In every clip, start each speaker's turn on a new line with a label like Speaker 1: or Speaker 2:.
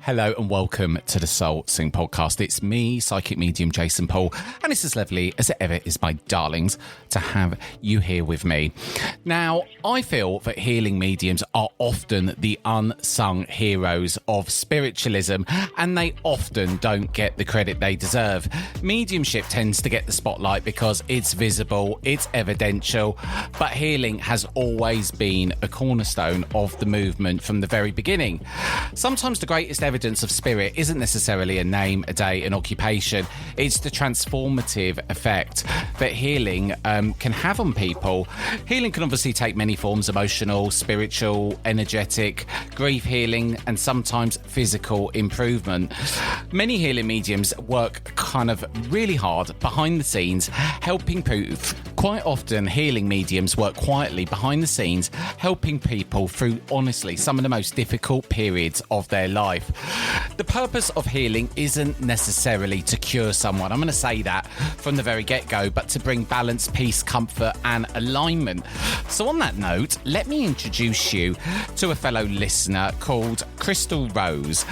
Speaker 1: Hello and welcome to the Soul Sing podcast. It's me, psychic medium Jason Paul, and it's as lovely as it ever is, my darlings, to have you here with me. Now, I feel that healing mediums are often the unsung heroes of spiritualism, and they often don't get the credit they deserve. Mediumship tends to get the spotlight because it's visible, it's evidential, but healing has always been a cornerstone of the movement from the very beginning. Sometimes the greatest evidence of spirit isn't necessarily a name, a day, an occupation. It's the transformative effect that healing can have on people. Healing can obviously take many forms: emotional, spiritual, energetic, grief healing, and sometimes physical improvement. Many healing mediums work kind of really hard behind the scenes, helping people. Quite often, healing mediums work quietly behind the scenes, helping people through, honestly, some of the most difficult periods of their life. The purpose of healing isn't necessarily to cure someone. I'm going to say that from the very get-go, but to bring balance, peace, comfort, and alignment. So on that note, let me introduce you to a fellow listener called Chrystal Rose.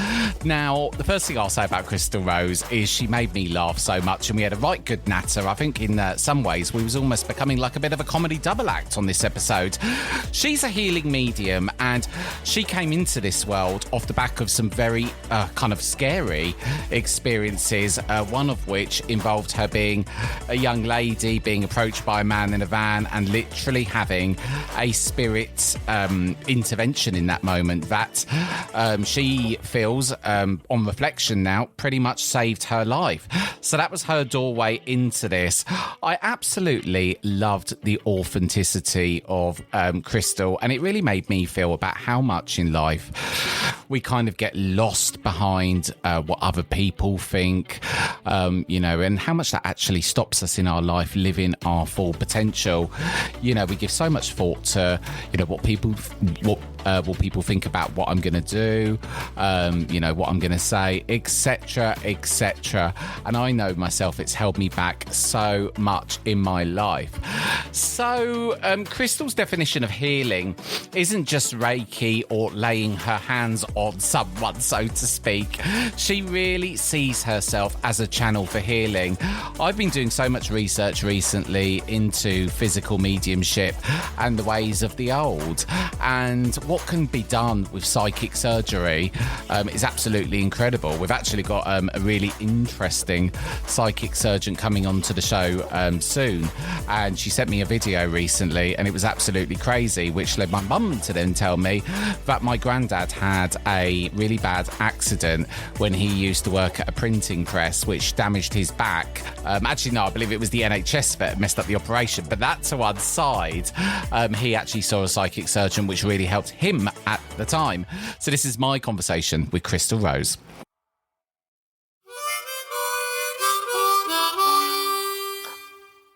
Speaker 1: Now, the first thing I'll say about Chrystal Rose is she made me laugh so much, and we had a right good natter. I think in some ways we was almost becoming like a bit of a comedy double act on this episode. She's a healing medium, and she came into this world off the back of some very kind of scary experiences, one of which involved her being a young lady being approached by a man in a van and literally having a spirit intervention in that moment that she feels, on reflection now, pretty much saved her life. So that was her doorway into this. I absolutely loved the authenticity of Chrystal, and it really made me feel about how much in life we kind of get lost behind what other people think, and how much that actually stops us in our life living our full potential. We give so much thought to, what people think about what I'm going to do, what I'm going to say, etc., etc. And I know myself, it's held me back so much in my life. So Chrystal's definition of healing isn't just Reiki or laying her hands on someone, so to speak. She really sees herself as a channel for healing. I've been doing so much research recently into physical mediumship and the ways of the old, and what can be done with psychic surgery is absolutely incredible. We've actually got a really interesting psychic surgeon coming onto the show soon, and she sent me a video recently, and it was absolutely crazy, which led my mum to then tell me that my granddad had a really bad accident when he used to work at a printing press, which damaged his back. Actually, no, I believe it was the NHS that messed up the operation, but that to one side, he actually saw a psychic surgeon, which really helped him at the time. So this is my conversation with Chrystal Rose.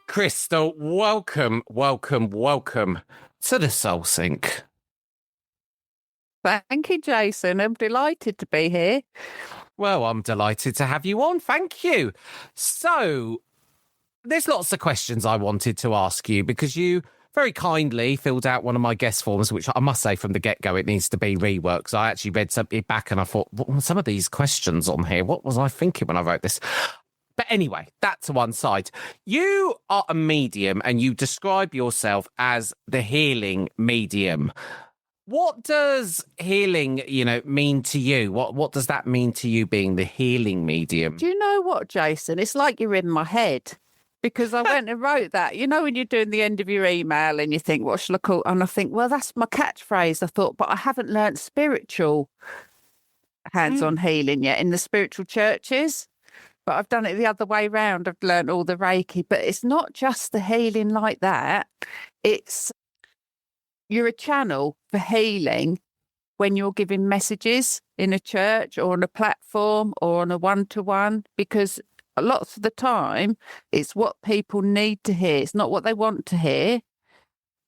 Speaker 1: Chrystal, welcome to the Soul Sync.
Speaker 2: Thank you, Jason. I'm delighted to be here.
Speaker 1: Well, I'm delighted to have you on. Thank you. So, there's lots of questions I wanted to ask you because you very kindly filled out one of my guest forms, which I must say from the get-go, it needs to be reworked. So I actually read something back and I thought, what were some of these questions on here? What was I thinking when I wrote this? But anyway, that to one side. You are a medium and you describe yourself as the healing medium. What does healing, mean to you? What does that mean to you, being the healing medium?
Speaker 2: Do you know what, Jason? It's like you're in my head, because I went and wrote that. When you're doing the end of your email and you think, what shall I call? And I think, well, that's my catchphrase. I thought, but I haven't learnt spiritual hands-on healing yet in the spiritual churches. But I've done it the other way round. I've learnt all the Reiki. But it's not just the healing like that. You're a channel for healing when you're giving messages in a church or on a platform or on a one-to-one, because lots of the time it's what people need to hear. It's not what they want to hear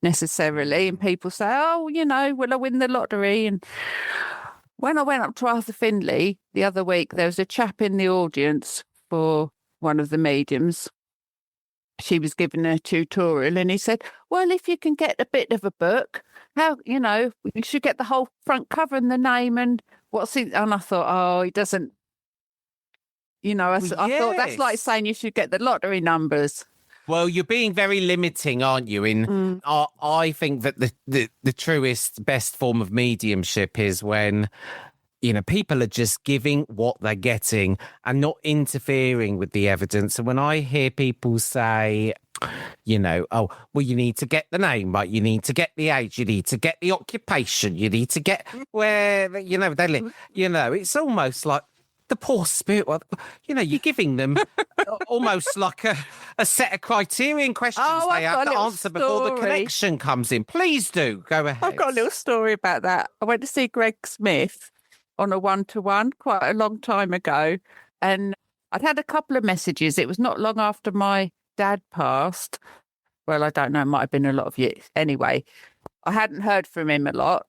Speaker 2: necessarily. And people say, oh, will I win the lottery? And when I went up to Arthur Findlay the other week, there was a chap in the audience for one of the mediums. She was giving a tutorial and he said, well, if you can get a bit of a book, you should get the whole front cover and the name and what's he? And I thought, oh, he doesn't. You know, I thought that's like
Speaker 1: Yes.
Speaker 2: saying you should get the lottery numbers.
Speaker 1: Well, you're being very limiting, aren't you? I think that the truest, best form of mediumship is when, people are just giving what they're getting and not interfering with the evidence. And when I hear people say, oh, well, you need to get the name right, you need to get the age, you need to get the occupation, you need to get where, they live. It's almost like the poor spirit. Well, you're giving them almost like a set of criterion questions they have to answer before the connection comes in. Please do. Go ahead.
Speaker 2: I've got a little story about that. I went to see Greg Smith on a one-to-one quite a long time ago. And I'd had a couple of messages. It was not long after my dad passed. Well, I don't know. It might have been a lot of years. Anyway, I hadn't heard from him a lot.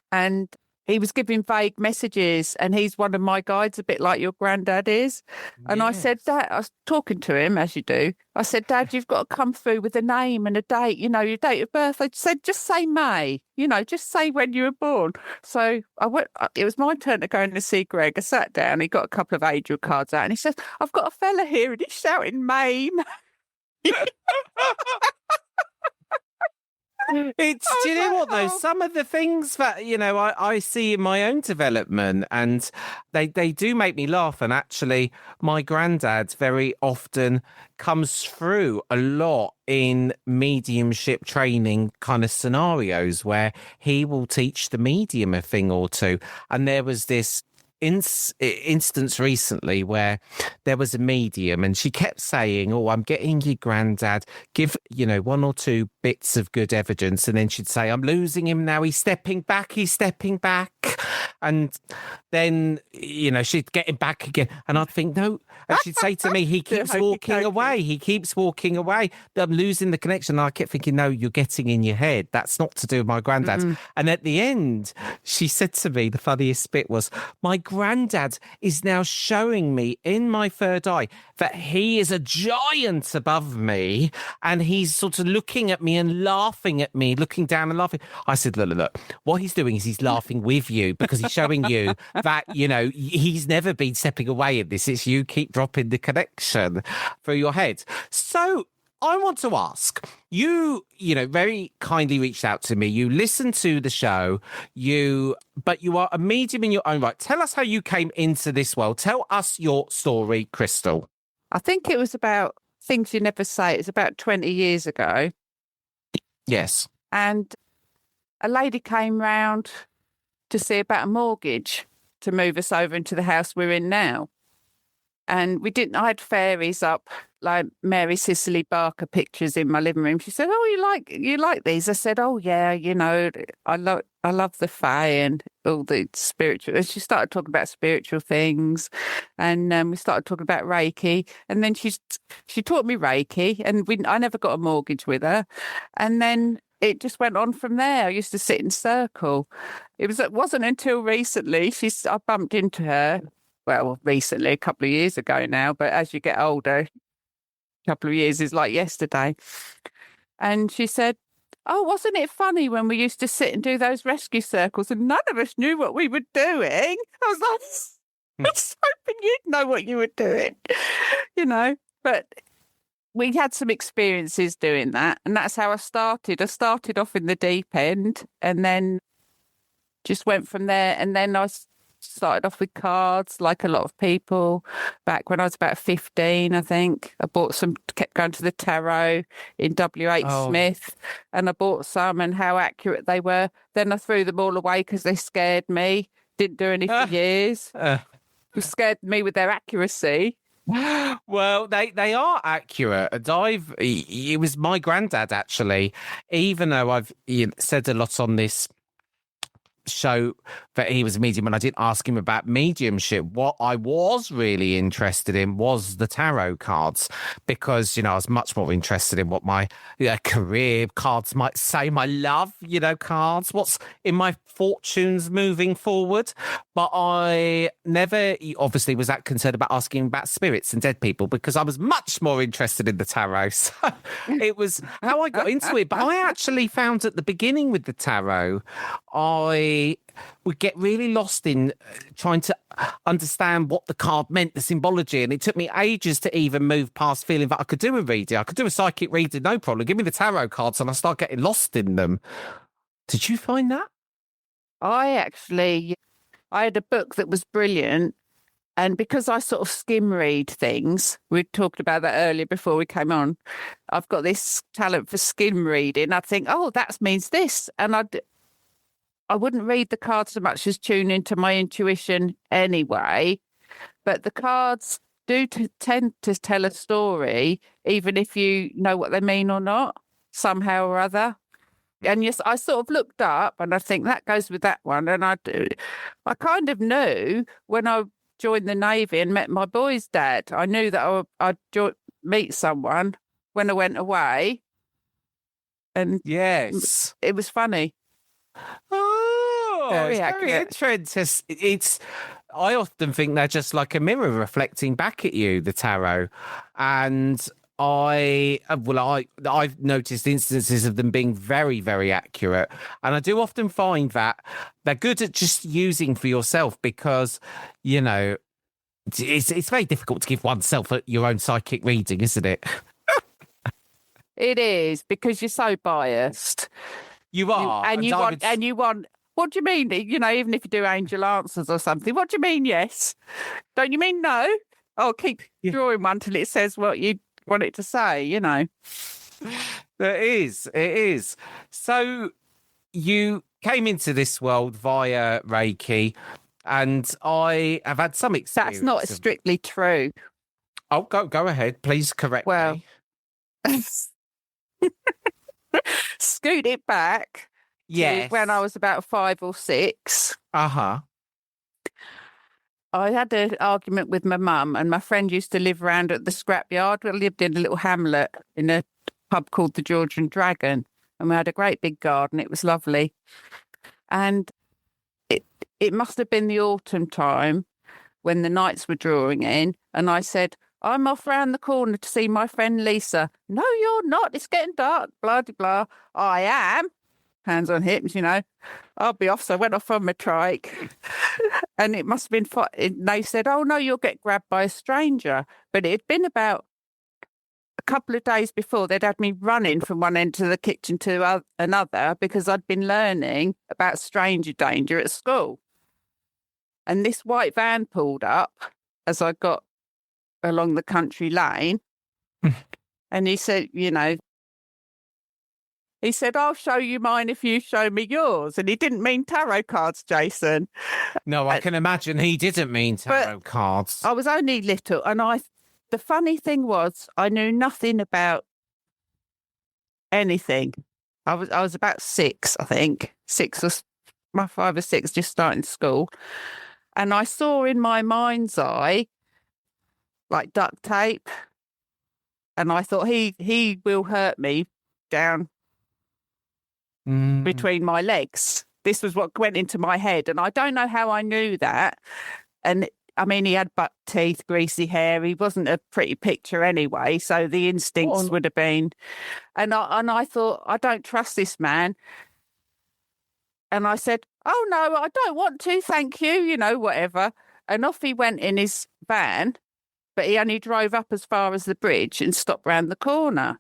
Speaker 2: And he was giving vague messages, and he's one of my guides, a bit like your granddad is. And I said, Dad, I was talking to him, as you do. I said, Dad, you've got to come through with a name and a date, your date of birth. I said, just say May, just say when you were born. So I went, it was my turn to go in to see Greg. I sat down, he got a couple of angel cards out, and he says, I've got a fella here, and he's shouting Maine.
Speaker 1: It's, do you know what though? Some of the things that, I see in my own development, and they do make me laugh. And actually, my granddad very often comes through a lot in mediumship training kind of scenarios where he will teach the medium a thing or two. And there was this instance recently where there was a medium and she kept saying, oh, I'm getting your granddad, give one or two bits of good evidence, and then she'd say, I'm losing him now, he's stepping back, and then she'd get him back again, and I'd think, no, and she'd say to me, he keeps walking away, I'm losing the connection. And I kept thinking, no, you're getting in your head, that's not to do with my granddad. And at the end she said to me, the funniest bit was, my granddad is now showing me in my third eye that he is a giant above me, and he's sort of looking at me and laughing at me, looking down and laughing. I said, look, what he's doing is he's laughing with you because he's showing you that, he's never been stepping away in this. It's you keep dropping the connection through your head. So I want to ask, you very kindly reached out to me. You listened to the show, but you are a medium in your own right. Tell us how you came into this world. Tell us your story, Chrystal.
Speaker 2: I think it was about things you never say. It was about 20 years ago.
Speaker 1: Yes.
Speaker 2: And a lady came round to see about a mortgage to move us over into the house we're in now. And I had fairies up, like Mary Cicely Barker pictures in my living room. She said, oh, you like these? I said, oh, yeah, I love the Fae and all the spiritual. And she started talking about spiritual things, and we started talking about Reiki. And then she taught me Reiki, and I never got a mortgage with her. And then it just went on from there. I used to sit in circle. It wasn't until recently I bumped into her. Well, recently, a couple of years ago now, but as you get older, a couple of years is like yesterday. And she said, oh, wasn't it funny when we used to sit and do those rescue circles and none of us knew what we were doing? I was like, I was hoping you'd know what you were doing, but we had some experiences doing that. And that's how I started. I started off in the deep end and then just went from there. And then I started off with cards, like a lot of people. Back when I was about 15, I think, I bought some, kept going to the tarot in W.H. Smith, and I bought some, and how accurate they were. Then I threw them all away because they scared me. Didn't do any for years. They scared me with their accuracy.
Speaker 1: Well, they are accurate. And it was my granddad, actually, even though I've said a lot on this show that he was a medium, and I didn't ask him about mediumship. What I was really interested in was the tarot cards, because I was much more interested in what my career cards might say, my love cards, what's in my fortunes moving forward. But I never obviously was that concerned about asking about spirits and dead people, because I was much more interested in the tarot. So it was how I got into it. But I actually found at the beginning with the tarot, I
Speaker 3: I would get really lost in trying to understand what the card meant, the symbology. And it took me ages to even move past feeling that I could do a reading. I could do a psychic reading, no problem. Give me the tarot cards and I start getting lost in them. Did you find that?
Speaker 2: I had a book that was brilliant. And because I sort of skim read things, we talked about that earlier before we came on, I've got this talent for skim reading. I'd think, oh, that means this. And I wouldn't read the cards so much as tune into my intuition anyway. But the cards do tend to tell a story, even if you know what they mean or not, somehow or other. And yes, I sort of looked up and I think that goes with that one. And I kind of knew when I joined the Navy and met my boy's dad, I knew that I'd meet someone when I went away. And
Speaker 3: yes,
Speaker 2: it was funny.
Speaker 3: Oh,
Speaker 2: Very
Speaker 3: it's very interesting. I often think they're just like a mirror reflecting back at you, the tarot. And I've noticed instances of them being very, very accurate. And I do often find that they're good at just using for yourself because, you know, it's very difficult to give oneself your own psychic reading, isn't it?
Speaker 2: It is, because you're so biased.
Speaker 3: You are.
Speaker 2: And you want, what do you mean? You know, even if you do angel answers or something, what do you mean yes? Don't you mean no? Oh, keep drawing one till it says what you want it to say, you know.
Speaker 3: It is. So you came into this world via Reiki, and I have had some experience.
Speaker 2: That's not strictly true.
Speaker 3: Oh, go ahead. Please correct me.
Speaker 2: Scoot it back.
Speaker 3: Yes.
Speaker 2: When I was about 5 or 6.
Speaker 3: Uh-huh.
Speaker 2: I had an argument with my mum, and my friend used to live around at the scrapyard. We lived in a little hamlet in a pub called the George and Dragon, and we had a great big garden. It was lovely. And it must have been the autumn time when the nights were drawing in, and I said, I'm off round the corner to see my friend Lisa. No, you're not. It's getting dark. Blah, blah, blah. I am. Hands on hips, you know. I'll be off. So I went off on my trike. And it must have been fun. They said, oh, no, you'll get grabbed by a stranger. But it had been about a couple of days before. They'd had me running from one end of the kitchen to another because I'd been learning about stranger danger at school. And this white van pulled up as I got along the country lane. And he said, you know, he said, I'll show you mine if you show me yours. And he didn't mean tarot cards, Jason.
Speaker 3: No, I can imagine he didn't mean tarot cards.
Speaker 2: I was only little. And the funny thing was, I knew nothing about anything. I was about 6, I think. 5 or 6, just starting school. And I saw in my mind's eye, like duct tape. And I thought, he will hurt me down between my legs. This was what went into my head. And I don't know how I knew that. And I mean, he had buck teeth, greasy hair. He wasn't a pretty picture anyway. So the instincts would have been. And I thought, I don't trust this man. And I said, oh, no, I don't want to. Thank you. You know, whatever. And off he went in his van. But he only drove up as far as the bridge and stopped round the corner.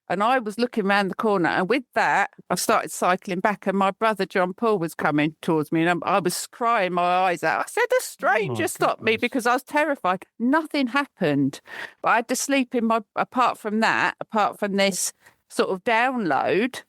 Speaker 2: And I was looking round the corner. And with that, I started cycling back. And my brother, John Paul, was coming towards me. And I was crying my eyes out. I said, a stranger stopped me because I was terrified. Nothing happened. But I had to sleep in apart from this sort of download,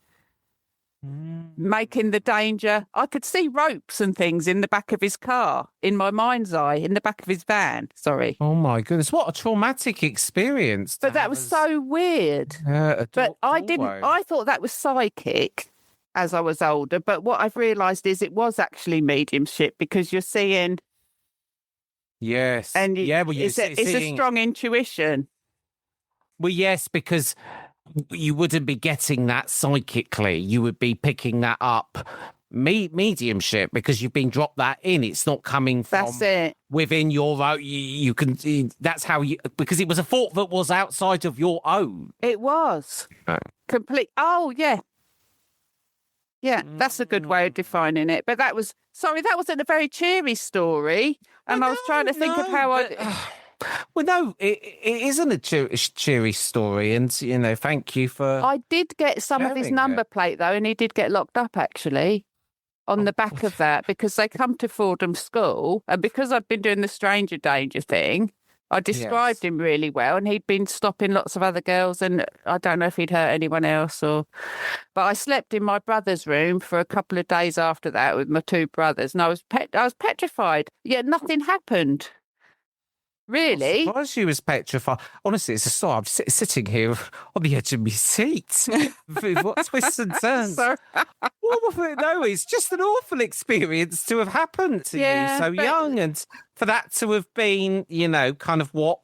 Speaker 2: making the danger. I could see ropes and things in the back of his car, in my mind's eye, in the back of his van. Sorry.
Speaker 3: Oh my goodness, what a traumatic experience.
Speaker 2: But that was so weird. But I thought that was psychic as I was older. But what I've realised is it was actually mediumship, because you're seeing.
Speaker 3: Yes.
Speaker 2: And it's a strong intuition.
Speaker 3: Well, yes, because you wouldn't be getting that psychically. You would be picking that up mediumship, because you've been dropped that in. It's not coming from within your own. You can. That's how you, because it was a thought that was outside of your own.
Speaker 2: It was complete. Oh yeah, Yeah, that's a good way of defining it. But that wasn't a very cheery story. And I was trying to think of how
Speaker 3: Well, no, it isn't a cheery story. And, thank you for...
Speaker 2: I did get some of his number plate, though, and he did get locked up, actually, on the back of that, because they come to Fordham School. And because I'd been doing the stranger danger thing, I described him really well, and he'd been stopping lots of other girls, and I don't know if he'd hurt anyone else but I slept in my brother's room for a couple of days after that with my two brothers, and I was petrified. Yet nothing happened. Really?
Speaker 3: I'm surprised she was petrified. Honestly, it's a story. I'm sitting here on the edge of my seat with what twists and turns. No, it's just an awful experience to have happened to you so young, and for that to have been, kind of what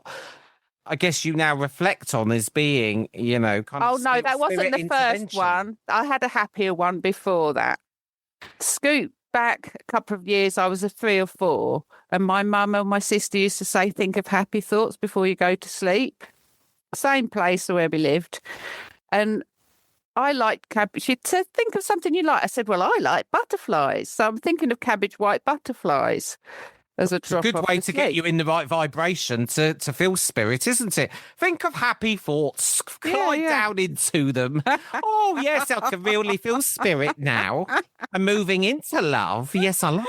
Speaker 3: I guess you now reflect on as being, kind of.
Speaker 2: Oh no, that wasn't the first one. I had a happier one before that. Scoot back a couple of years, I was a 3 or 4, and my mum and my sister used to say, think of happy thoughts before you go to sleep. Same place where we lived. And I liked cabbage. She said, think of something you like. I said, well, I like butterflies. So I'm thinking of cabbage white butterflies. As a good
Speaker 3: way to get you in the right vibration to feel spirit, isn't it? Think of happy thoughts, glide down into them. Oh, yes, I can really feel spirit now. I'm moving into love. Yes, I like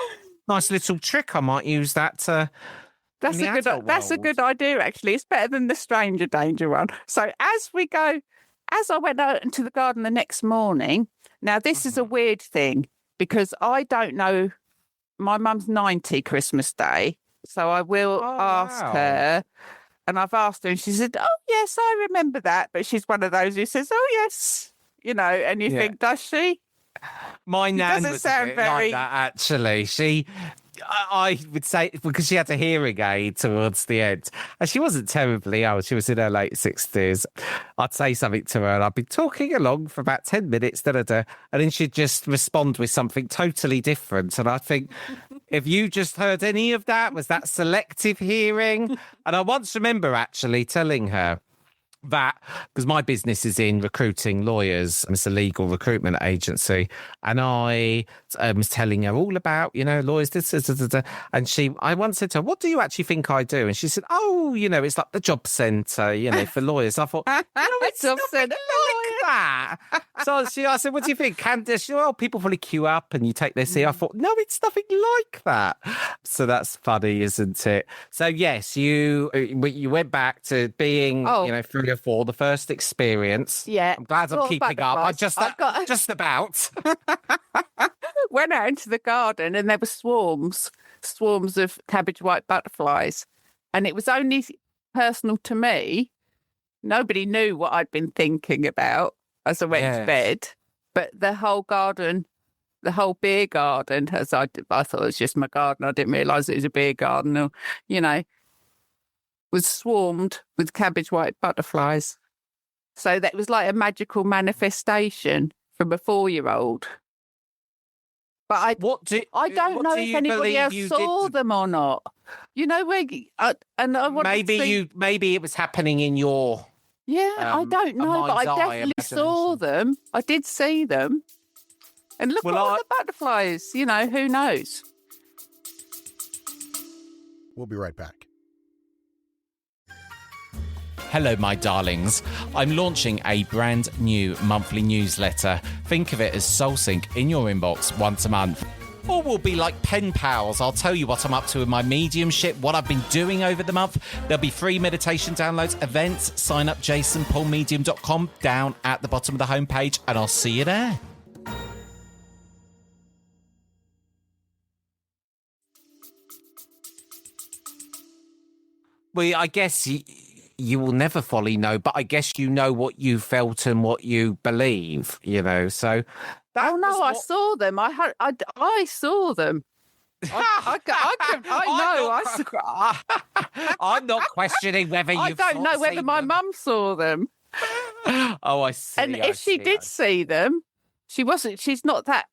Speaker 3: nice little trick. I might use that
Speaker 2: That's a good idea, actually. It's better than the stranger danger one. So as I went out into the garden the next morning, now this is a weird thing because I don't know. My mum's 90 Christmas Day, so I will ask her. And I've asked her, and she said, oh, yes, I remember that. But she's one of those who says, oh, yes, and you think, does she?
Speaker 3: My nan was a bit like that, actually. I would say, because she had a hearing aid towards the end, and she wasn't terribly old. She was in her late 60s. I'd say something to her, and I'd be talking along for about 10 minutes, and then she'd just respond with something totally different. And I'd think, have you just heard any of that? Was that selective hearing? And I once remember actually telling her that, because my business is in recruiting lawyers, it's a legal recruitment agency, and I was telling her all about, lawyers, and I once said to her, what do you actually think I do? And she said, oh, it's like the job centre, for lawyers. I thought, no, it's nothing like that. So I said, what do you think? People probably queue up and you take their seat. I thought, no, it's nothing like that. So that's funny, isn't it? So yes, you went back to being, 3 or 4, the first experience.
Speaker 2: Yeah.
Speaker 3: I'm glad I'm keeping up. I just about.
Speaker 2: Went out into the garden and there were swarms of cabbage white butterflies. And it was only personal to me. Nobody knew what I'd been thinking about as I went to bed. But the whole garden, the whole beer garden, as I thought it was just my garden. I didn't realise it was a beer garden, or, was swarmed with cabbage white butterflies. So that was like a magical manifestation from a 4-year-old. But I don't know if anybody else saw them or not. Maybe
Speaker 3: it was happening in your.
Speaker 2: Yeah, I don't know, but I definitely saw them. I did see them. And look at all the butterflies. Who knows?
Speaker 4: We'll be right back.
Speaker 1: Hello, my darlings. I'm launching a brand new monthly newsletter. Think of it as SoulSync in your inbox once a month. Or we'll be like pen pals. I'll tell you what I'm up to in my mediumship, what I've been doing over the month. There'll be free meditation downloads, events. Sign up jasonpaulmedium.com down at the bottom of the homepage, and I'll see you there.
Speaker 3: Well, I guess you will never fully know, but I guess you know what you felt and what you believe, so.
Speaker 2: I saw them. I saw them.
Speaker 3: I'm not questioning whether you.
Speaker 2: I don't know whether my mum saw them.
Speaker 3: Oh, I see.
Speaker 2: And if she did see them, she's not that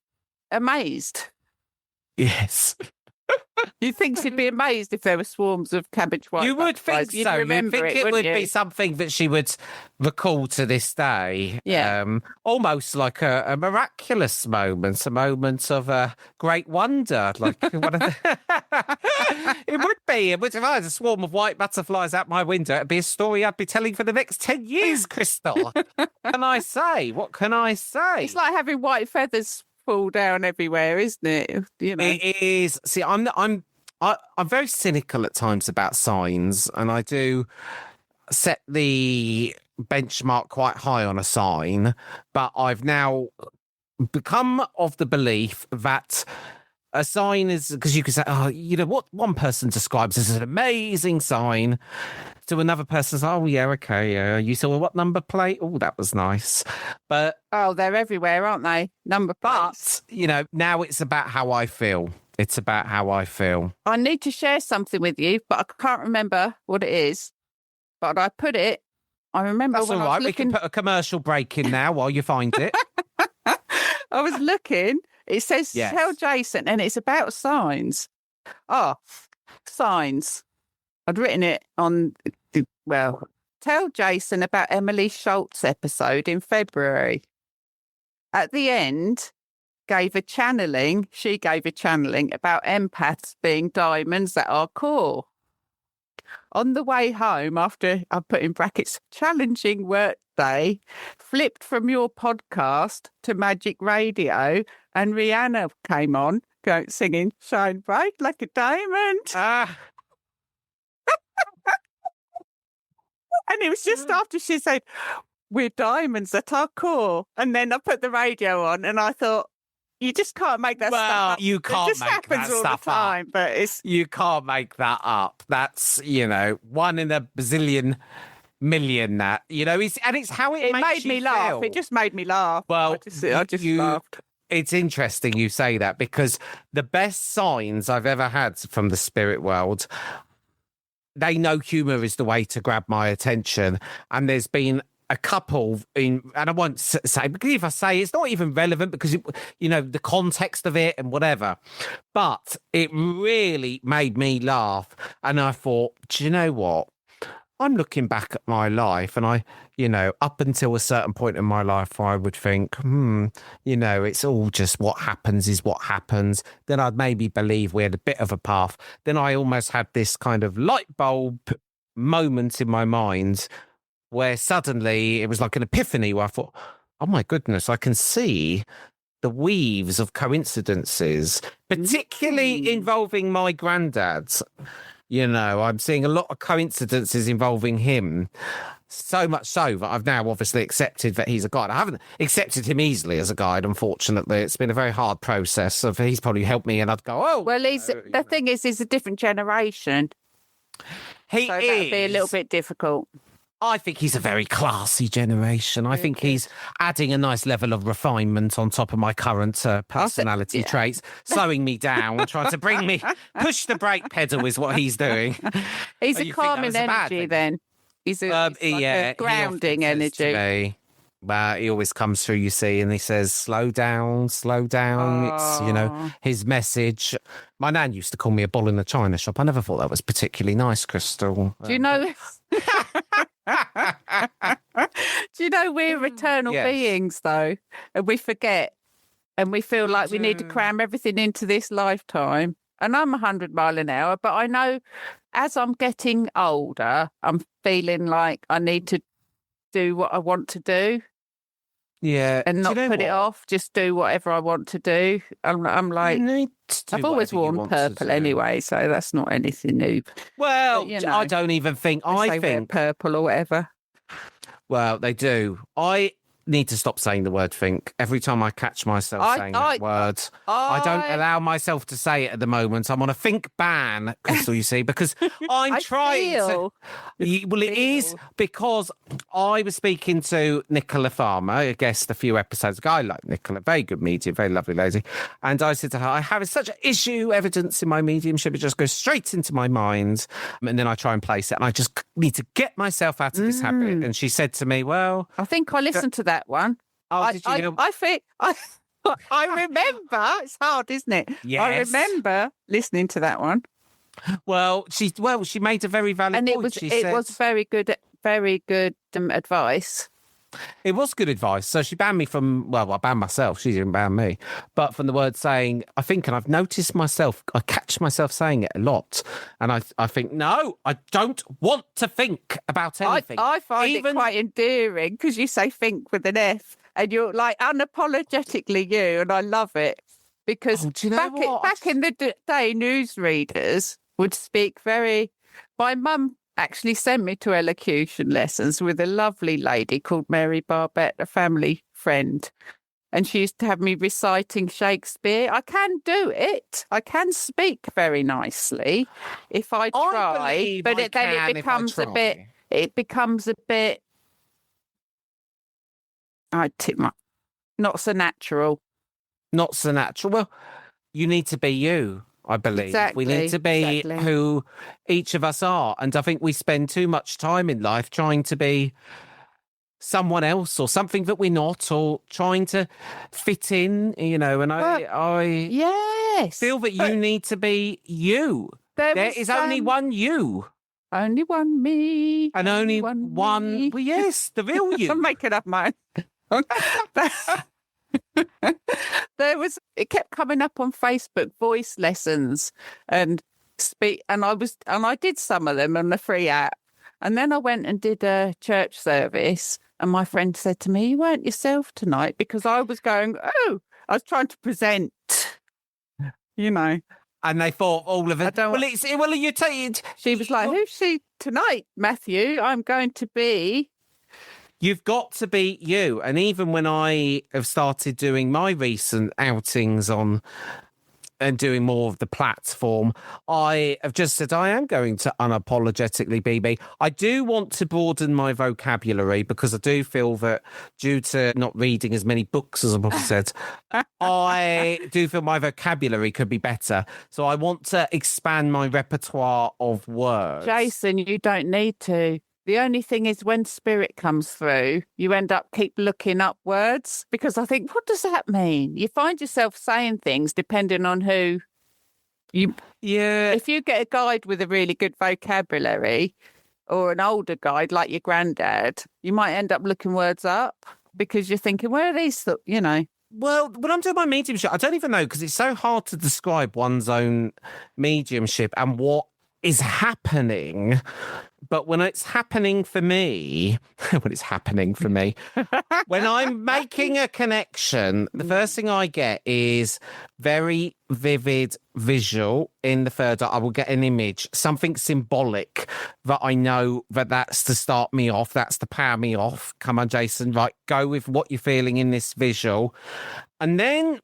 Speaker 2: amazed.
Speaker 3: Yes.
Speaker 2: You think she'd be amazed if there were swarms of cabbage white
Speaker 3: You would think
Speaker 2: butterflies. You'd
Speaker 3: so. You'd
Speaker 2: remember
Speaker 3: think it would
Speaker 2: wouldn't
Speaker 3: be
Speaker 2: you?
Speaker 3: something that she would recall to this day.
Speaker 2: Yeah.
Speaker 3: Almost like a miraculous moment, a moment of great wonder. Like one of the... It would be. It would, if I had a swarm of white butterflies out my window, it'd be a story I'd be telling for the next 10 years, Chrystal. What can I say? What can I say?
Speaker 2: It's like having white feathers fall down everywhere, isn't it? You know.
Speaker 3: It is. See, I'm very cynical at times about signs, and I do set the benchmark quite high on a sign, but I've now become of the belief that a sign is, because you can say, oh, you know, what one person describes as an amazing sign to another person's, oh, yeah, okay, yeah. You saw what number plate? Oh, that was nice. But
Speaker 2: Oh, they're everywhere, aren't they? Number plates.
Speaker 3: But, you know, now it's about how I feel. It's about how I feel.
Speaker 2: I need to share something with you, but I can't remember what it is. But I put it. I remember
Speaker 3: That's
Speaker 2: when
Speaker 3: all
Speaker 2: I
Speaker 3: right.
Speaker 2: was
Speaker 3: We can
Speaker 2: looking.
Speaker 3: put a commercial break in now while you find it.
Speaker 2: I was looking. It says
Speaker 3: Yes.
Speaker 2: tell Jason, and it's about signs. Oh, signs. I'd written it on. Well, tell Jason about Emily Schultz episode in February. At the end, she gave a channeling about empaths being diamonds at our core. On the way home, after I put in brackets, challenging work day, flipped from your podcast to Magic Radio, and Rihanna came on, singing Shine Bright Like a Diamond.
Speaker 3: Ah,
Speaker 2: And it was just after she said, we're diamonds at our core. And then I put the radio on and I thought, you just can't make that stuff
Speaker 3: well,
Speaker 2: up.
Speaker 3: you can't
Speaker 2: it just
Speaker 3: make
Speaker 2: happens
Speaker 3: that
Speaker 2: all
Speaker 3: stuff
Speaker 2: the time, but it's
Speaker 3: You can't make that up. That's, you know, one in a bazillion million that, you know, it's how it
Speaker 2: it
Speaker 3: makes
Speaker 2: made
Speaker 3: you
Speaker 2: me laugh.
Speaker 3: feel.
Speaker 2: It just made me laugh.
Speaker 3: Well,
Speaker 2: I just laughed.
Speaker 3: It's interesting you say that, because the best signs I've ever had from the spirit world, they know humour is the way to grab my attention. And there's been a couple and I won't say, because if I say it's not even relevant because, you know, the context of it and whatever, but it really made me laugh. And I thought, do you know what? I'm looking back at my life and I, you know, up until a certain point in my life, I would think, you know, it's all just what happens is what happens. Then I'd maybe believe we had a bit of a path. Then I almost had this kind of light bulb moment in my mind where suddenly it was like an epiphany where I thought, oh my goodness, I can see the weaves of coincidences, particularly involving my granddad. You know, I'm seeing a lot of coincidences involving him. So much so that I've now obviously accepted that he's a guide. I haven't accepted him easily as a guide, unfortunately. It's been a very hard process. Of he's probably helped me and I'd go, oh.
Speaker 2: Well, the thing is, he's a different generation.
Speaker 3: He
Speaker 2: So
Speaker 3: is.
Speaker 2: that'd be a little bit difficult.
Speaker 3: I think he's a very classy generation. I think he's adding a nice level of refinement on top of my current personality traits, slowing me down, trying to bring me, push the brake pedal is what he's doing.
Speaker 2: He's
Speaker 3: Oh,
Speaker 2: a
Speaker 3: you think that
Speaker 2: calming
Speaker 3: was a bad
Speaker 2: energy
Speaker 3: thing?
Speaker 2: then. He's a grounding
Speaker 3: he often says to
Speaker 2: energy.
Speaker 3: me, well, he always comes through, you see, and he says, slow down, slow down. It's, you know, his message. My nan used to call me a bull in a china shop. I never thought that was particularly nice, Chrystal.
Speaker 2: Do you know? Do you know we're eternal
Speaker 3: Yes.
Speaker 2: beings though, and we forget, and we feel like we need to cram everything into this lifetime. And I'm 100 miles an hour, but I know as I'm getting older, I'm feeling like I need to do what I want to do
Speaker 3: Yeah.
Speaker 2: and not
Speaker 3: Do you know
Speaker 2: put it
Speaker 3: what?
Speaker 2: off. Just do whatever I want to do. I'm like,
Speaker 3: You need to do
Speaker 2: I've always
Speaker 3: whatever you
Speaker 2: worn
Speaker 3: want to
Speaker 2: purple
Speaker 3: do.
Speaker 2: anyway, so that's not anything new.
Speaker 3: Well,
Speaker 2: But, you know,
Speaker 3: I don't even think.
Speaker 2: They
Speaker 3: I
Speaker 2: say wear
Speaker 3: think.
Speaker 2: purple or whatever.
Speaker 3: Well, they do. I need to stop saying the word think. Every time I catch myself saying that word, I don't allow myself to say it at the moment. I'm on a think ban, Chrystal, you see, because I'm
Speaker 2: I
Speaker 3: trying
Speaker 2: feel.
Speaker 3: to. Well, it is because I was speaking to Nicola Farmer, a guest a few episodes ago. I like Nicola, very good medium, very lovely lady. And I said to her, I have such an issue evidence in my mediumship. It just goes straight into my mind. And then I try and place it. And I just need to get myself out of this habit. And she said to me, well,
Speaker 2: I think I listened to that one.
Speaker 3: oh, did you?
Speaker 2: I feel I remember. It's hard, isn't it?
Speaker 3: Yes.
Speaker 2: I remember listening to that one.
Speaker 3: Well, she made a very valid
Speaker 2: And
Speaker 3: point.
Speaker 2: it was very good advice.
Speaker 3: It was good advice. So she banned me from, well, I banned myself. She didn't ban me. But from the word saying, I think, and I've noticed myself, I catch myself saying it a lot. And I think, no, I don't want to think about anything.
Speaker 2: I find it quite endearing because you say think with an F and you're like unapologetically you. And I love it because
Speaker 3: do you know
Speaker 2: back in the day, newsreaders would speak my mum actually sent me to elocution lessons with a lovely lady called Mary Barbette, a family friend. And she used to have me reciting Shakespeare. I can do it. I can speak very nicely if I try. But then it becomes a bit, not so natural.
Speaker 3: Not so natural. Well, you need to be you. I believe
Speaker 2: exactly,
Speaker 3: we need to be who each of us are. And I think we spend too much time in life trying to be someone else or something that we're not, or trying to fit in, and I feel that you need to be you. There is only one you.
Speaker 2: Only one me.
Speaker 3: And only one. Well, yes, the real you.
Speaker 2: I'm making up mine. It kept coming up on Facebook, voice lessons and I did some of them on the free app. And then I went and did a church service and my friend said to me, you weren't yourself tonight, because I was going, I was trying to present, And
Speaker 3: they thought all of it.
Speaker 2: She was like, who's she tonight, Matthew? I'm going to be.
Speaker 3: You've got to be you. And even when I have started doing my recent outings and doing more of the platform, I have just said I am going to unapologetically be me. I do want to broaden my vocabulary because I do feel that due to not reading as many books as I've said, I do feel my vocabulary could be better. So I want to expand my repertoire of words.
Speaker 2: Jason, you don't need to. The only thing is when spirit comes through, you keep looking up words, because I think, what does that mean? You find yourself saying things depending on who you...
Speaker 3: Yeah.
Speaker 2: If you get a guide with a really good vocabulary or an older guide like your granddad, you might end up looking words up because you're thinking, where are these,
Speaker 3: Well, when I'm doing my mediumship, I don't even know, because it's so hard to describe one's own mediumship and what is happening. But when it's happening for me, when I'm making a connection, the first thing I get is very vivid visual in the third eye. I will get an image, something symbolic that I know that's to start me off, that's to power me off. Come on, Jason, right, go with what you're feeling in this visual. And then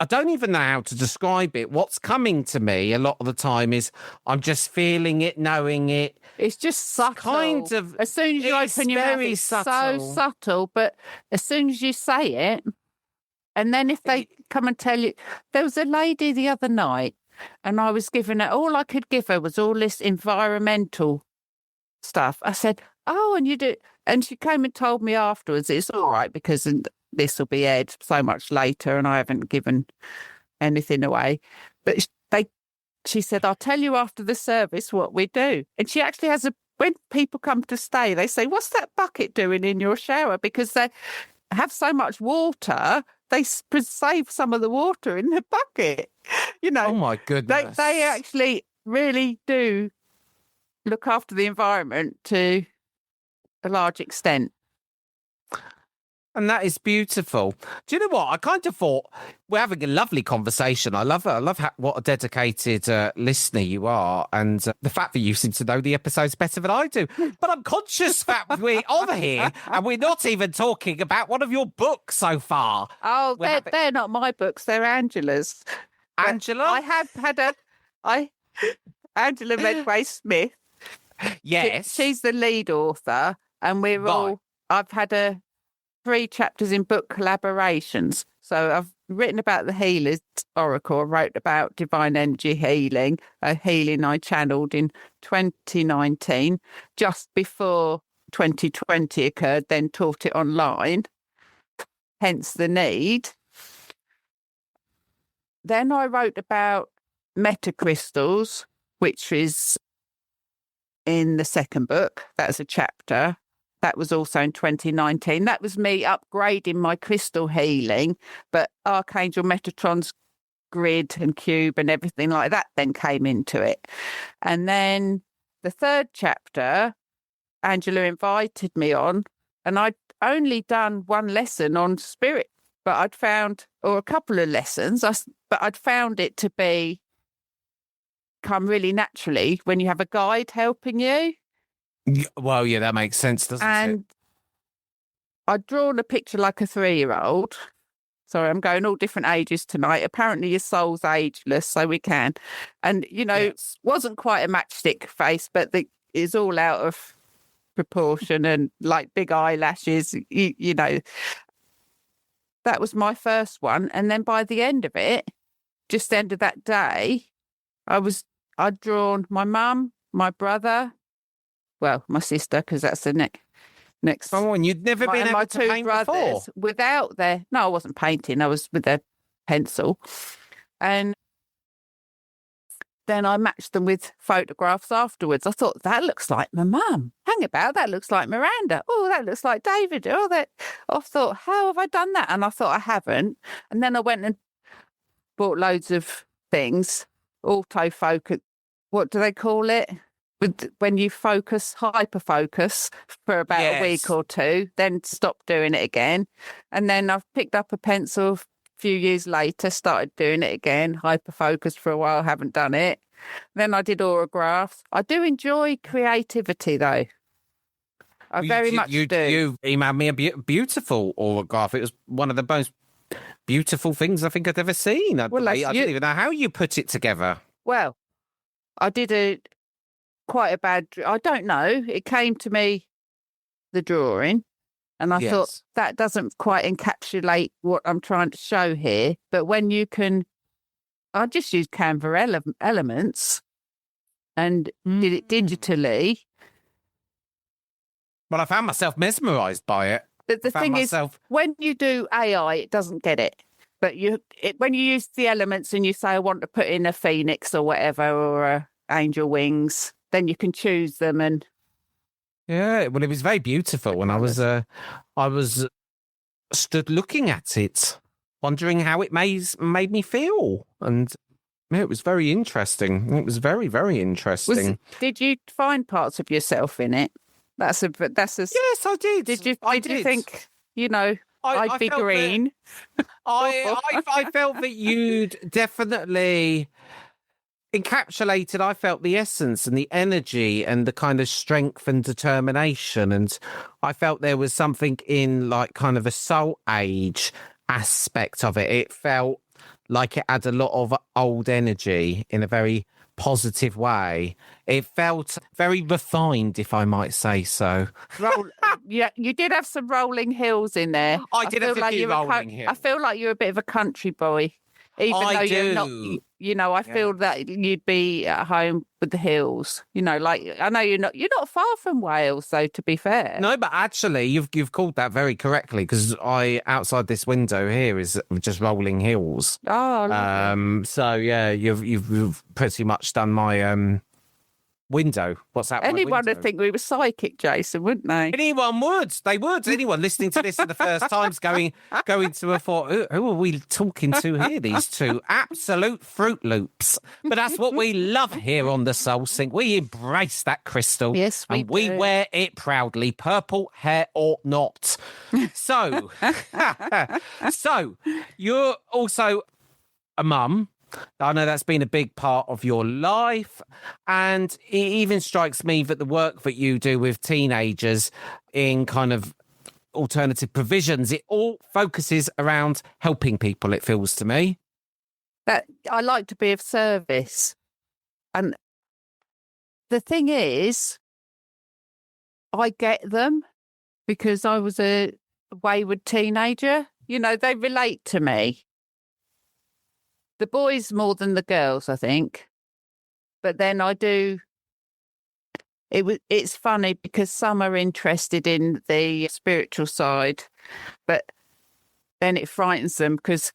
Speaker 3: I don't even know how to describe it. What's coming to me a lot of the time is I'm just feeling it, knowing it.
Speaker 2: It's just subtle.
Speaker 3: Kind of.
Speaker 2: As soon as you open your mouth, it's so subtle. But as soon as you say it, and then if they come and tell you, there was a lady the other night, and I was giving her, all I could give her was all this environmental stuff. I said, oh, and you do, and she came and told me afterwards, it's all right because this will be aired so much later and I haven't given anything away. But she said, I'll tell you after the service what we do. And she actually has when people come to stay, they say, what's that bucket doing in your shower? Because they have so much water, they save some of the water in the bucket.
Speaker 3: Oh my goodness.
Speaker 2: They actually really do look after the environment to a large extent.
Speaker 3: And that is beautiful. Do you know what? I kind of thought we're having a lovely conversation. I love what a dedicated listener you are, and the fact that you seem to know the episodes better than I do. But I'm conscious that we're on here and we're not even talking about one of your books so far.
Speaker 2: Oh, they're not my books. They're Angela's.
Speaker 3: Angela?
Speaker 2: I have had Angela Medway-Smith.
Speaker 3: Yes.
Speaker 2: She's the lead author, and I've had 3 chapters in book collaborations. So I've written about the Healer's Oracle. I wrote about divine energy healing, a healing I channeled in 2019, just before 2020 occurred, then taught it online, hence the need. then I wrote about metacrystals, which is in the second book. That's a chapter. That was also in 2019. That was me upgrading my crystal healing, but Archangel Metatron's grid and cube and everything like that then came into it. And then the third chapter, Angela invited me on, and I'd only done one lesson on spirit, but I'd found, or a couple of lessons, but I'd found it to come really naturally when you have a guide helping you.
Speaker 3: Well, yeah, that makes sense, doesn't it?
Speaker 2: And I'd drawn a picture like a 3-year-old. Sorry, I'm going all different ages tonight. Apparently your soul's ageless, so we can. And,
Speaker 3: Yes.
Speaker 2: wasn't quite a matchstick face, but it's all out of proportion and like big eyelashes, That was my first one. And then by the end of it, just the end of that day, I'd drawn my mum, my brother, well, my sister, because that's the next.
Speaker 3: Oh, and you'd never been able to paint before?
Speaker 2: Without no, I wasn't painting. I was with a pencil. And then I matched them with photographs afterwards. I thought, that looks like my mum. Hang about, that looks like Miranda. Oh, that looks like David. I thought, how have I done that? And I thought I haven't. And then I went and bought loads of things, autofocus. What do they call it? When you hyper focus for about a week or two, then stop doing it again. And then I've picked up a pencil a few years later, started doing it again, hyper focused for a while, haven't done it. Then I did autographs. I do enjoy creativity though. I very much do.
Speaker 3: You emailed me a beautiful autograph. It was one of the most beautiful things I think I'd ever seen. I didn't even know how you put it together.
Speaker 2: Well, I did quite a bad, I don't know. It came to me, the drawing, and I thought that doesn't quite encapsulate what I'm trying to show here. But when I just used Canva elements and did it digitally.
Speaker 3: Well, I found myself mesmerised by it.
Speaker 2: But the thing is, when you do AI, it doesn't get it. But when you use the elements and you say, I want to put in a phoenix or whatever, or a angel wings, then you can choose them. And
Speaker 3: yeah, well, it was very beautiful. And I was stood looking at it, wondering how it made me feel. And yeah, it was very interesting. It was very, very interesting.
Speaker 2: Did you find parts of yourself in it? Yes,
Speaker 3: I did.
Speaker 2: Did you think, I'd be green?
Speaker 3: I felt that you'd definitely encapsulated, I felt the essence and the energy and the kind of strength and determination. And I felt there was something in like kind of a soul age aspect of it. It felt like it had a lot of old energy in a very positive way. It felt very refined, if I might say so.
Speaker 2: Yeah, you did have some rolling hills in there.
Speaker 3: I did have a few rolling hills.
Speaker 2: I feel like you're a bit of a country boy. Even though you're not, I feel that you'd be at home with the hills. Like I know you're not far from Wales, though. To be fair,
Speaker 3: no, but actually, you've called that very correctly because outside this window here is just rolling hills.
Speaker 2: Oh,
Speaker 3: so yeah, you've pretty much done my window. What's that?
Speaker 2: Anyone would think we were psychic, Jason, wouldn't they?
Speaker 3: Anyone would. They would. Anyone listening to this for the first time's going to a thought, who are we talking to here, these two? Absolute Fruit Loops. But that's what we love here on the Soul Sync. We embrace that crystal.
Speaker 2: Yes, we do.
Speaker 3: We wear it proudly, purple hair or not. So, so you're also a mum. I know that's been a big part of your life. And it even strikes me that the work that you do with teenagers in kind of alternative provisions, it all focuses around helping people, it feels to me.
Speaker 2: That I like to be of service. And the thing is, I get them because I was a wayward teenager. They relate to me. The boys more than the girls, I think. But then I do. It's funny because some are interested in the spiritual side, but then it frightens them because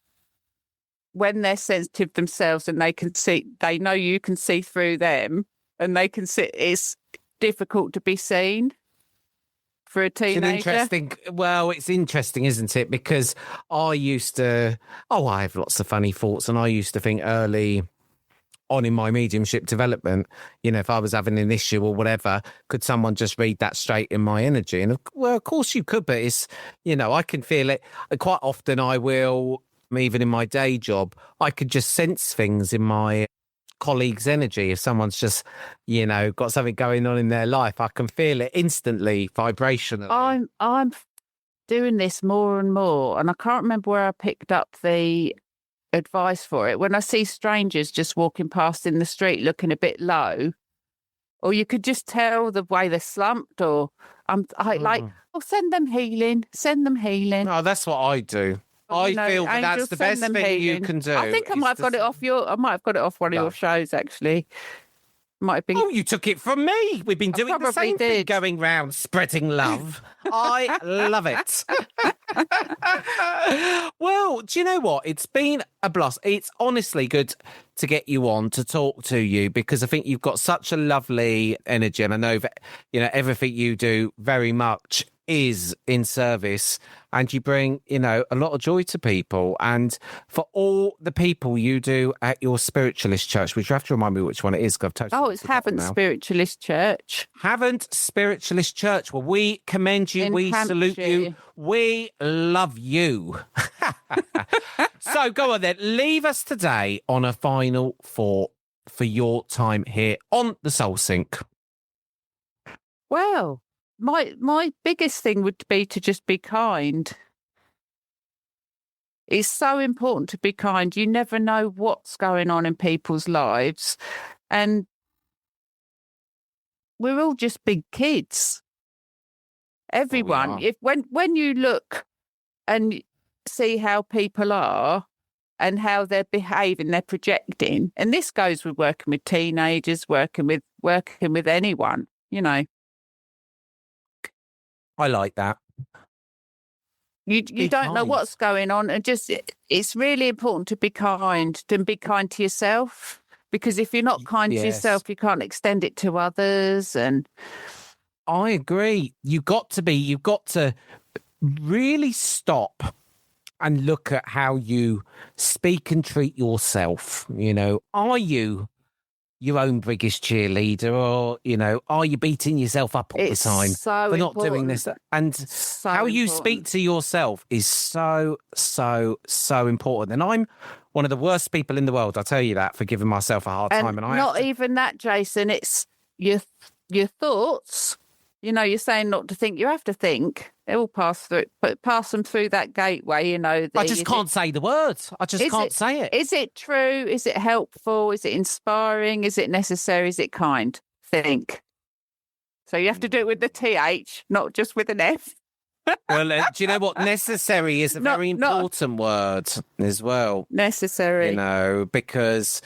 Speaker 2: when they're sensitive themselves and they know you can see through them, and they can see, it's difficult to be seen for a teenager.
Speaker 3: It's interesting, isn't it? Because I have lots of funny thoughts, and I used to think early on in my mediumship development, if I was having an issue or whatever, could someone just read that straight in my energy? And of course you could, but it's, I can feel it. Quite often I will, even in my day job, I could just sense things in my colleague's energy. If someone's just, got something going on in their life, I can feel it instantly, vibrationally.
Speaker 2: I'm doing this more and more, and I can't remember where I picked up the advice for it. When I see strangers just walking past in the street looking a bit low, or you could just tell the way they're slumped, or send them healing.
Speaker 3: No, that's what I do. I feel that's the best thing you can do.
Speaker 2: I think I might have got it off one of your shows, actually. Might have been.
Speaker 3: Oh, you took it from me. We've been doing the same thing, going round spreading love. I love it. Well, do you know what? It's been a blast. It's honestly good to get you on to talk to you, because I think you've got such a lovely energy, and I know that everything you do very much is in service, and you bring a lot of joy to people. And for all the people you do at your spiritualist church, which you have to remind me which one it is, because I've totally
Speaker 2: it's Haven't Spiritualist Church.
Speaker 3: Haven't Spiritualist Church. Well, we commend you. We salute you. We love you. So go on then. Leave us today on a final thought for your time here on the Soul Sync.
Speaker 2: Well, my biggest thing would be to just be kind. It's so important to be kind. You never know what's going on in people's lives, and we're all just big kids. Everyone. When you look and see how people are and how they're behaving, they're projecting, and this goes with working with teenagers, working with anyone,
Speaker 3: I like that.
Speaker 2: You don't know what's going on, and it's really important to be kind, to yourself, because if you're not kind to yourself, you can't extend it to others. And
Speaker 3: I agree. You've got to really stop and look at how you speak and treat yourself. Are you your own biggest cheerleader, or are you beating yourself up all the time for not doing this? And how you speak to yourself is so important. And I'm one of the worst people in the world, I'll tell you that, for giving myself a hard time. And
Speaker 2: not even that, Jason. It's your thoughts. You're saying not to think. You have to think. They will pass through, but pass them through that gateway.
Speaker 3: I just can't say the words. I just can't say it.
Speaker 2: Is it true? Is it helpful? Is it inspiring? Is it necessary? Is it kind? Think. So you have to do it with the TH, not just with an F.
Speaker 3: Well, do you know what? Necessary is a very important word as well.
Speaker 2: Necessary.
Speaker 3: Because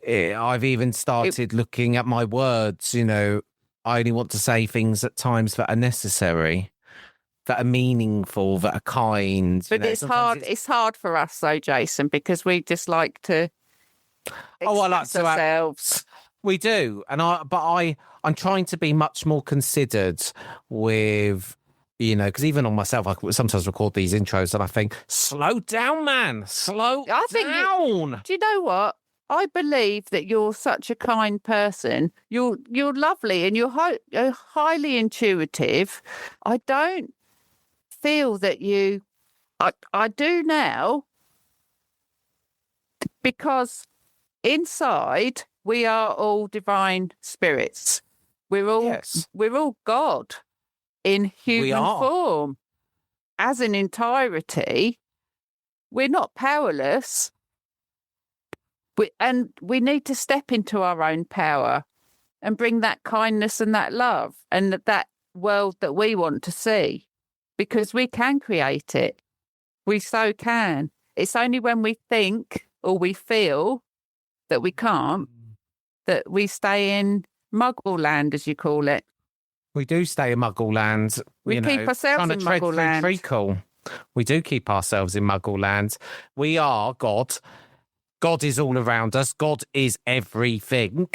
Speaker 3: I've even started looking at my words. I only want to say things at times that are necessary, that are meaningful, that are kind.
Speaker 2: But it's hard. It's hard for us, though, Jason, because we just like to express ourselves.
Speaker 3: We do, and I'm trying to be much more considered with, because even on myself, I sometimes record these intros and I think, slow down, man, slow down.
Speaker 2: Do you know what? I believe that you're such a kind person. You're lovely, and you're highly intuitive. I don't feel that you. I do now, because inside we are all divine spirits. We're all God in human form. As an entirety, we're not powerless. We need to step into our own power and bring that kindness and that love and that world that we want to see, because we can create it. We so can. It's only when we think or we feel that we can't that we stay in Muggle land, as you call it.
Speaker 3: We do stay in Muggle land.
Speaker 2: We keep ourselves in Muggle land.
Speaker 3: Treacle. We do keep ourselves in Muggle land. We are God. God is all around us. God is everything.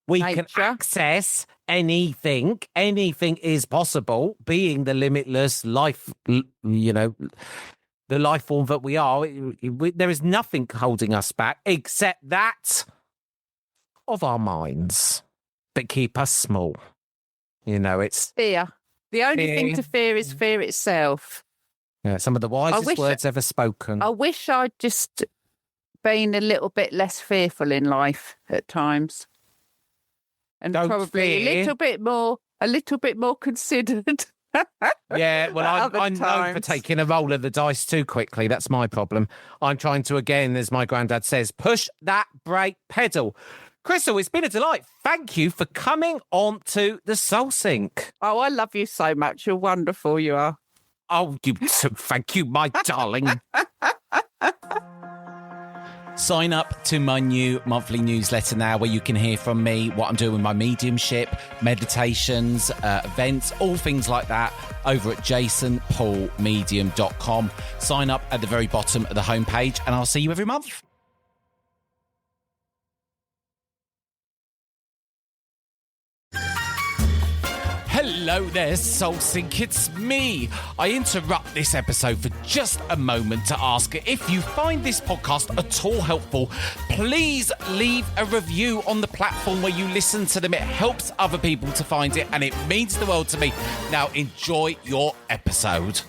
Speaker 3: We can
Speaker 2: Nature.
Speaker 3: access anything. Anything is possible. Being the limitless life, the life form that we are, there is nothing holding us back except that of our minds that keep us small. It's
Speaker 2: Fear. The only thing to fear is fear itself.
Speaker 3: some of the wisest words ever spoken.
Speaker 2: I wish I'd just been a little bit less fearful in life at times. And
Speaker 3: Don't
Speaker 2: probably
Speaker 3: fear.
Speaker 2: a little bit more considered.
Speaker 3: Yeah, well, I'm known for taking a roll of the dice too quickly. That's my problem. I'm trying to, again, as my granddad says, push that brake pedal. Chrystal, it's been a delight. Thank you for coming on to the Soul Sync.
Speaker 2: Oh, I love you so much. You're wonderful, you are.
Speaker 3: Oh, thank you, my darling.
Speaker 1: Sign up to my new monthly newsletter now, where you can hear from me, what I'm doing with my mediumship, meditations, events, all things like that, over at jasonpaulmedium.com. Sign up at the very bottom of the homepage, and I'll see you every month. Hello there, Soul Sync, it's me. I interrupt this episode for just a moment to ask, if you find this podcast at all helpful, please leave a review on the platform where you listen to them. It helps other people to find it, and it means the world to me. Now enjoy your episode.